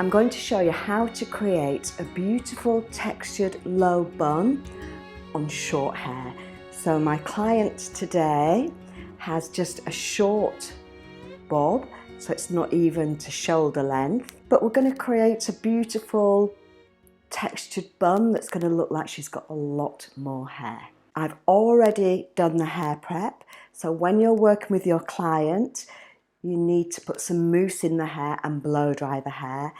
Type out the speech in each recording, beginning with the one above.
I'm going to show you how to create a beautiful textured low bun on short hair. So my client today has just a short bob, so it's not even to shoulder length, but we're going to create a beautiful textured bun that's going to look like she's got a lot more hair. I've already done the hair prep, so when you're working with your client, you need to put some mousse in the hair and blow dry the hair,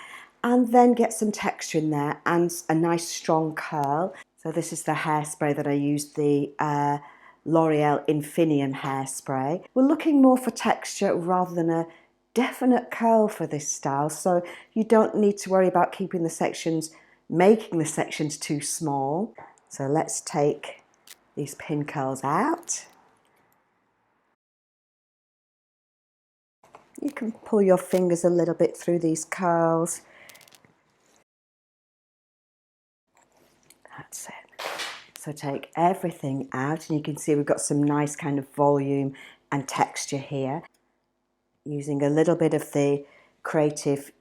and then get some texture in there and a nice strong curl. So this is the hairspray that I used, the L'Oreal Infinium hairspray. We're looking more for texture rather than a definite curl for this style, so you don't need to worry about keeping the sections, making the sections too small. So let's take these pin curls out. You can pull your fingers a little bit through these curls. That's it. So take everything out, and you can see we've got some nice kind of volume and texture here. Using a little bit of the Creative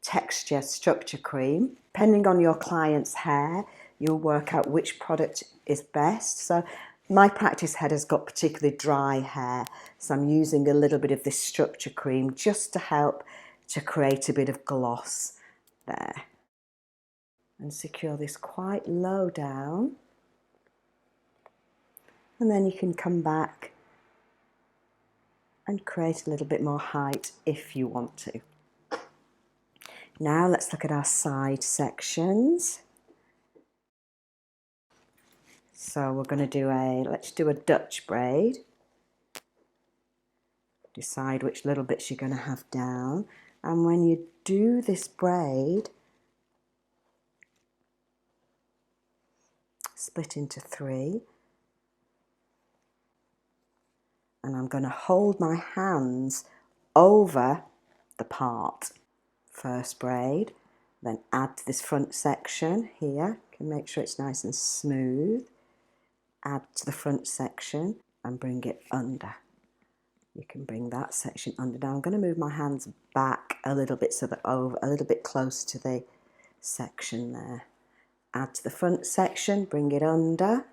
Texture Structure Cream. Depending on your client's hair, you'll work out which product is best. So my practice head has got particularly dry hair, so I'm using a little bit of this structure cream just to help to create a bit of gloss there. And secure this quite low down. And then you can come back and create a little bit more height if you want to. Now let's look at our side sections. So we're going to do let's do a Dutch braid. Decide which little bits you're going to have down. And when you do this braid, split into 3. And I'm going to hold my hands over the part. First braid, then add to this front section here. You can make sure it's nice and smooth. Add to the front section and bring it under. You can bring that section under. Now I'm going to move my hands back a little bit so that over a little bit close to the section there. Add to the front section, bring it under.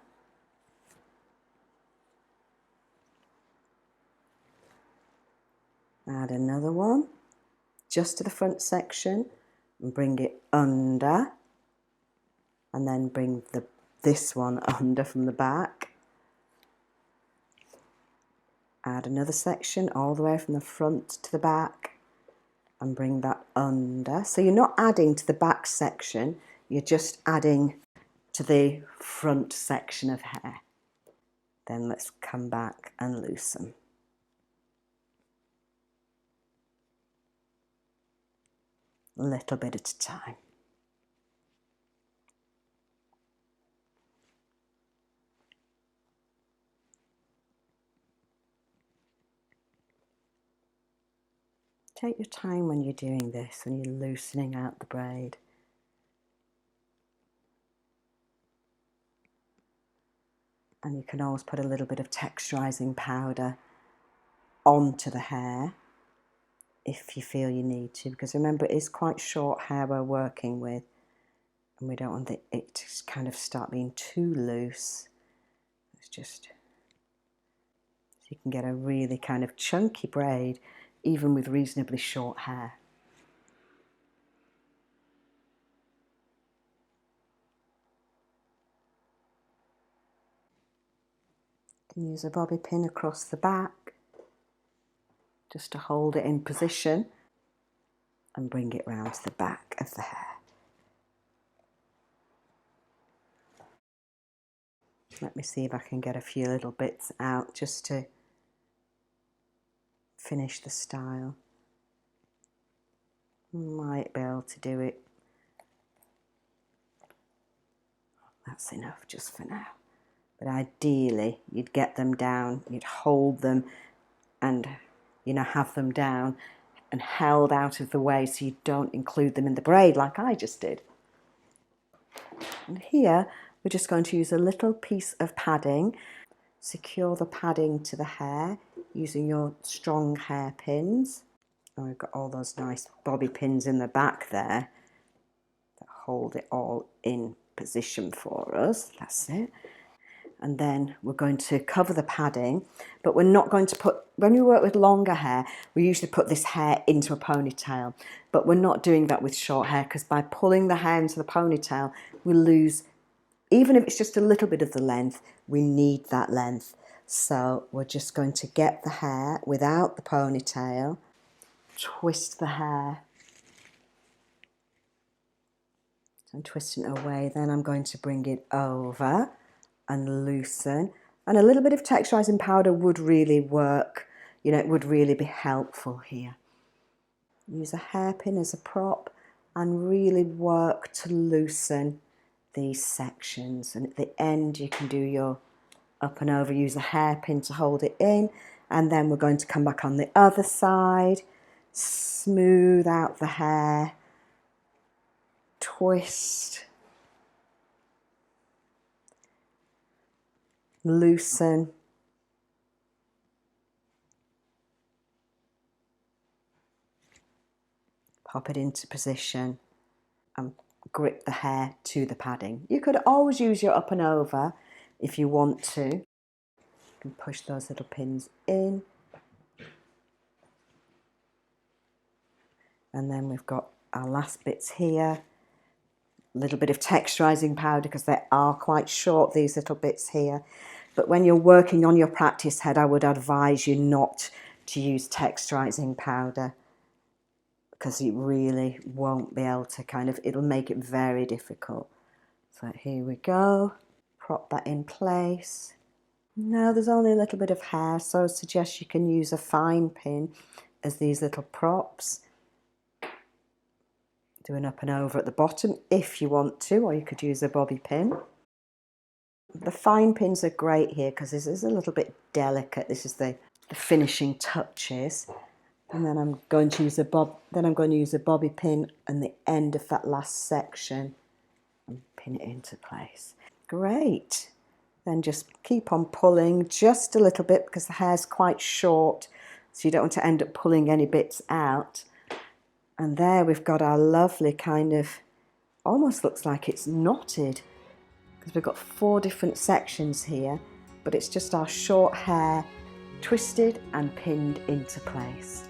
Add another one just to the front section and bring it under, and then bring this one under from the back. Add another section all the way from the front to the back and bring that under. So you're not adding to the back section, you're just adding to the front section of hair. Then let's come back and loosen. A little bit at a time. Take your time when you're doing this, when you're loosening out the braid. And you can always put a little bit of texturizing powder onto the hair if you feel you need to, because remember it is quite short hair we're working with, and we don't want it to kind of start being too loose. It's just so you can get a really kind of chunky braid even with reasonably short hair. You can use a bobby pin across the back just to hold it in position and bring it round to the back of the hair. Let me see if I can get a few little bits out just to finish the style. Might be able to do it. That's enough just for now. But ideally, you'd get them down, you'd hold them and, you know, have them down and held out of the way so you don't include them in the braid like I just did. And here, we're just going to use a little piece of padding. Secure the padding to the hair using your strong hair pins And we've got all those nice bobby pins in the back there that hold it all in position for us. That's it. And then we're going to cover the padding, but we're not going to put, when we work with longer hair, we usually put this hair into a ponytail, but we're not doing that with short hair, because by pulling the hair into the ponytail, we lose, even if it's just a little bit of the length, we need that length. So we're just going to get the hair without the ponytail, twist the hair, so I'm twisting it away, then I'm going to bring it over and loosen. And a little bit of texturizing powder would really work, you know, it would really be helpful here. Use a hairpin as a prop and really work to loosen these sections. And at the end you can do your up and over, use a hairpin to hold it in, and then we're going to come back on the other side, smooth out the hair, twist, loosen, pop it into position and grip the hair to the padding. You could always use your up and over if you want to. You can push those little pins in. And then we've got our last bits here. A little bit of texturizing powder because they are quite short, these little bits here. But when you're working on your practice head, I would advise you not to use texturizing powder, because it really won't be able to it'll make it very difficult. So here we go, prop that in place. Now there's only a little bit of hair, so I suggest you can use a fine pin as these little props. Do an up and over at the bottom if you want to, or you could use a bobby pin. The fine pins are great here because this is a little bit delicate. This is the finishing touches. And then I'm going to use a bobby pin on the end of that last section and pin it into place. Great. Then just keep on pulling just a little bit because the hair's quite short, so you don't want to end up pulling any bits out. And there we've got our lovely almost looks like it's knotted, because we've got 4 different sections here, but it's just our short hair twisted and pinned into place.